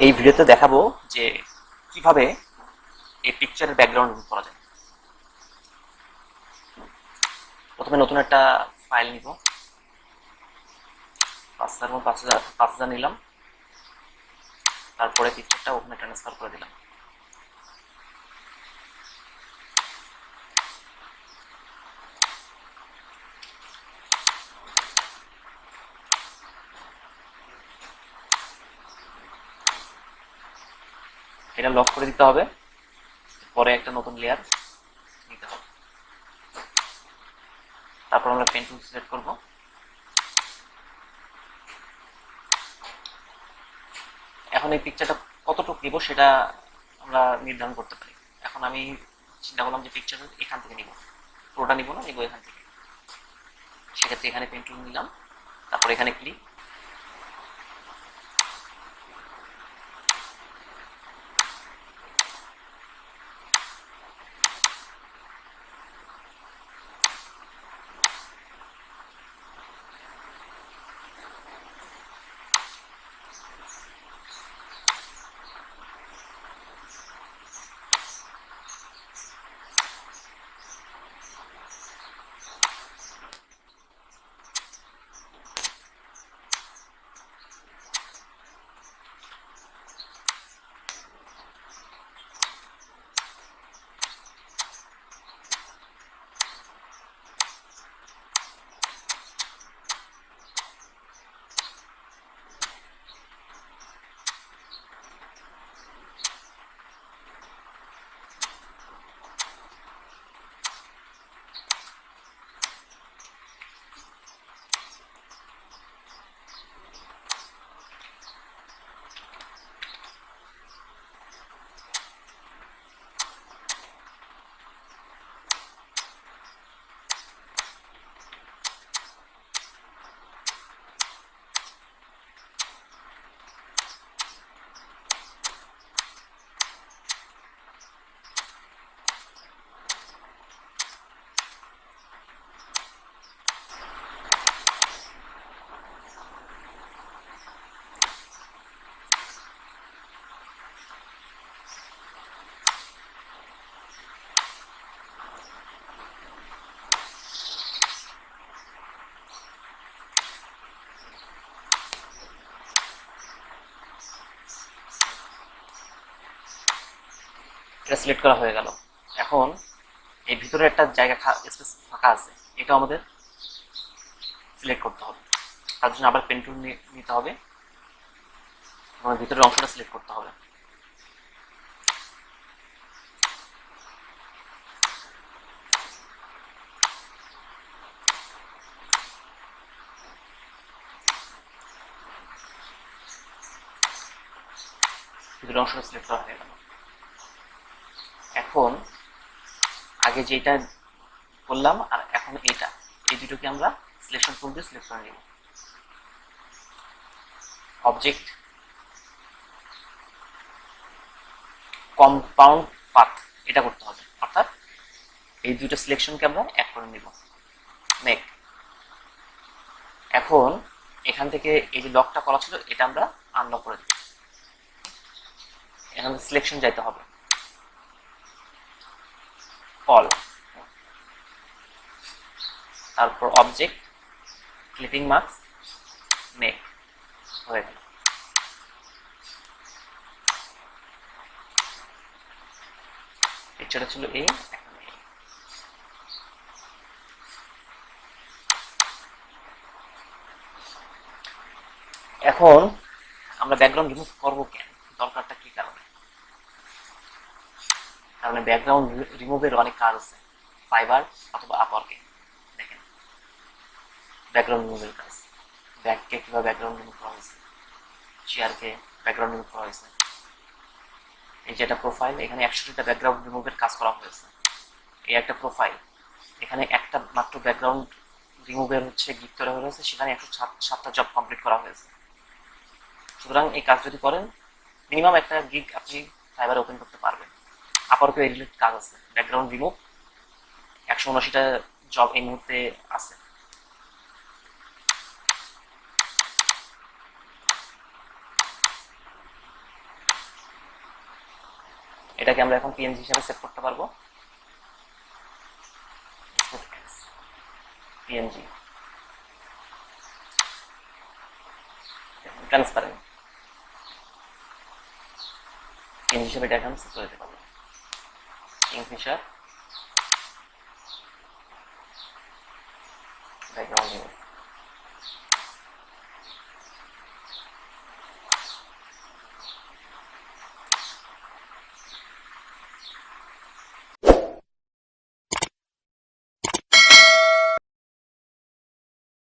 এই ভিডিওতে দেখাবো যে কিভাবে এই পিকচারের ব্যাকগ্রাউন্ড রিমুভ করা যায়। প্রথমে নতুন একটা ফাইল নিব, 5,000 নিলাম, তারপরে পিকচারটা ওখানে ট্রান্সফার করে দিলাম। এটা লক করে দিতে হবে, পরে একটা নতুন লেয়ার নিতে হবে। তারপর আমরা পেন টুল সিলেক্ট করব। এখন এই পিকচারটা কতটুকু নিব সেটা আমরা নির্ধারণ করতে পারি। এখন আমি চিন্তা করলাম যে পিকচার এখান থেকে নিব, পুরোটা নিব না, নিব এখান থেকে। সেক্ষেত্রে এখানে পেন টুল নিলাম, তারপর এখানে ক্লিক, এটা সিলেক্ট করা হয়ে গেল। এখন এই ভিতরে একটা জায়গা স্পেস ফাঁকা আছে, এটা আমাদের সিলেক্ট করতে হবে। তার জন্য আবার পেন টুল নিতে হবে, আমাদের ভিতরের অংশটা সিলেক্ট করতে হবে। ভিতরের অংশটা সিলেক্ট করা হয়ে গেল। এখন আগে যেটা করলাম আর এখন এটা, এই দুটোকে আমরা সিলেকশন টুল দিয়ে সিলেক্ট করে নিব। অবজেক্ট কম্পাউন্ড পাথ, এটা করতে হবে, অর্থাৎ এই দুটো সিলেকশনকে আমরা এক করে নিব। মেক। এখন এখান থেকে এই যে লকটা করা ছিল এটা আমরা আনলক করে দিব। এখান থেকে সিলেকশন যাইতে হবে, অল, তারপর অবজেক্ট ক্লিপিং মার্কস, মেক, হয়ে গেল। পিকচারটা ছিল এই, এখন আমরা ব্যাকগ্রাউন্ড রিমুভ করবো কেন, দরকারটা কি কারণে? কারণ ব্যাকগ্রাউন্ড রিমুভের অনেক কাজ আছে, ফাইবার অথবা আপওয়ার্কে। দেখেন ব্যাকগ্রাউন্ড রিমুভের কাজ, ব্যাককে কিভাবে ব্যাকগ্রাউন্ড রিমুভ করা হয়েছে, চেয়ারকে ব্যাকগ্রাউন্ড রিমুভ করা হয়েছে। এই যে একটা প্রোফাইল, এখানে 100টা ব্যাকগ্রাউন্ড রিমুভের কাজ করা হয়েছে। এই একটা প্রোফাইল, এখানে একটা মাত্র ব্যাকগ্রাউন্ড রিমুভের গিফট করা হয়েছে, সেখানে 107টা জব কমপ্লিট করা হয়েছে। সুতরাং এই কাজ যদি করেন মিনিমাম একটা গিগ আপনি ফাইবার ওপেন করতে পারবেন। আপওয়ার্কে এই রিলেটেড কাজ আছে, ব্যাকগ্রাউন্ড রিমুভ 179টা জব এই মুহূর্তে আছে। এটাকে আমরা এখন পিএনজি হিসাবে সেভ করতে পারবো। পিএনজি ট্রান্সপারেন্ট পিএনজি হিসাবে এটা এখন সেভ করে দিতে পারবো। Kingfisher background